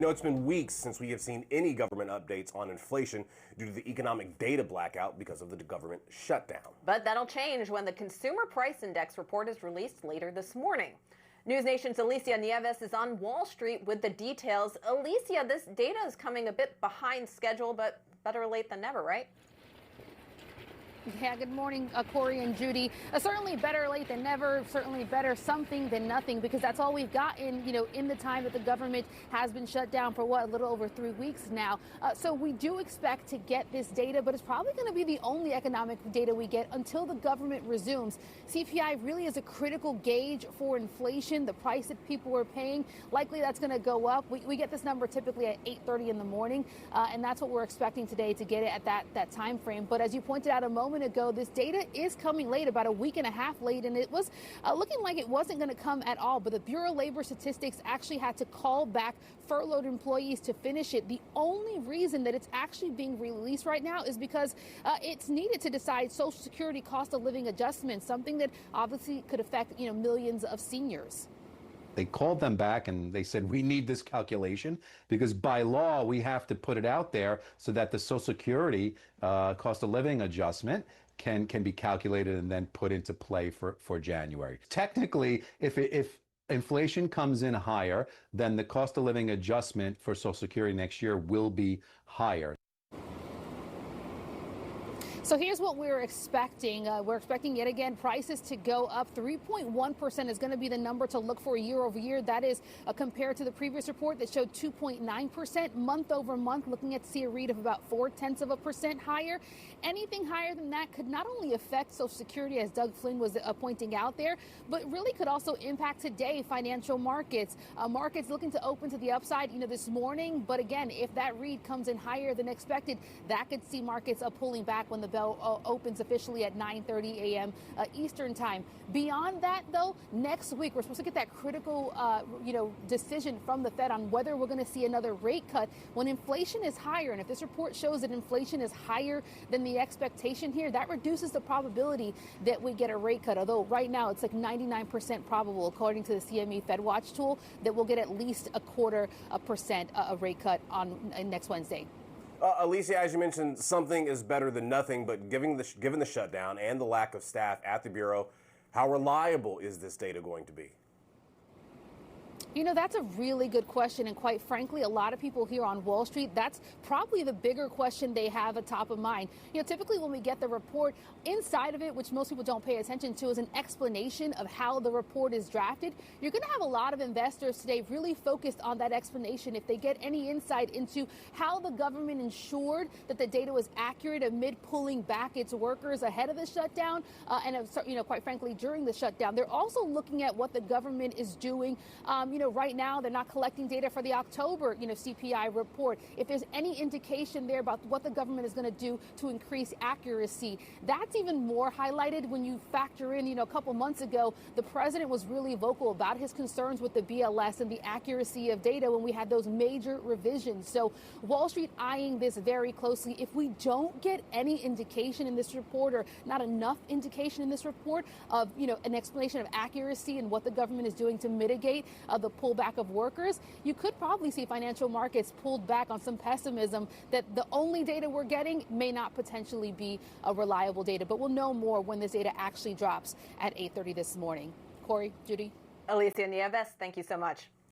You know, it's been weeks since we have seen any government updates on inflation due to the economic data blackout because of the government shutdown. But that'll change when the Consumer Price Index report is released later this morning. News Nation's Alicia Nieves is on Wall Street with the details. Alicia, this data is coming a bit behind schedule, but better late than never, right? Yeah, good morning, Corey and Judy. Certainly better late than never, certainly better something than nothing, because that's all we've gotten, in the time that the government has been shut down for a little over 3 weeks now. So we do expect to get this data, but it's probably going to be the only economic data we get until the government resumes. CPI really is a critical gauge for inflation, the price that people are paying. Likely that's going to go up. We get this number typically at 8:30 in the morning, and that's what we're expecting today to get it at that time frame. But as you pointed out a moment ago, this data is coming late, about a week and a half late, and it was looking like it wasn't going to come at all. But the Bureau of Labor Statistics actually had to call back furloughed employees to finish it. The only reason that it's actually being released right now is because it's needed to decide Social Security cost of living adjustments, something that obviously could affect millions of seniors. They called them back and they said, we need this calculation because by law, we have to put it out there so that the Social Security cost of living adjustment can be calculated and then put into play for January. Technically, if inflation comes in higher, then the cost of living adjustment for Social Security next year will be higher. So here's what we're expecting. We're expecting yet again prices to go up. 3.1% is going to be the number to look for year over year. That is compared to the previous report that showed 2.9% month over month, looking at see a read of about 0.4% higher. Anything higher than that could not only affect Social Security, as Doug Flynn was pointing out there, but really could also impact today financial markets. Markets looking to open to the upside, this morning. But again, if that read comes in higher than expected, that could see markets pulling back when the bell opens officially at 9:30 a.m. Eastern time. Beyond that, though, next week we're supposed to get that critical, decision from the Fed on whether we're going to see another rate cut when inflation is higher. And if this report shows that inflation is higher than the expectation here, that reduces the probability that we get a rate cut. Although right now it's like 99% probable, according to the CME Fed Watch tool, that we'll get at least 0.25% a rate cut on next Wednesday. Alicia, as you mentioned, something is better than nothing, but given the shutdown and the lack of staff at the Bureau, how reliable is this data going to be? That's a really good question. And quite frankly, a lot of people here on Wall Street, that's probably the bigger question they have at top of mind. Typically when we get the report, inside of it, which most people don't pay attention to, is an explanation of how the report is drafted. You're going to have a lot of investors today really focused on that explanation. If they get any insight into how the government ensured that the data was accurate amid pulling back its workers ahead of the shutdown, and quite frankly, during the shutdown, they're also looking at what the government is doing. Right now, they're not collecting data for the October, CPI report. If there's any indication there about what the government is going to do to increase accuracy, that's even more highlighted when you factor in, a couple months ago, the president was really vocal about his concerns with the BLS and the accuracy of data when we had those major revisions. So Wall Street eyeing this very closely. If we don't get any indication in this report, or not enough indication in this report of, an explanation of accuracy and what the government is doing to mitigate the pullback of workers, you could probably see financial markets pulled back on some pessimism that the only data we're getting may not potentially be a reliable data. But we'll know more when this data actually drops at 8:30 this morning. Corey, Judy. Alicia Nieves, thank you so much.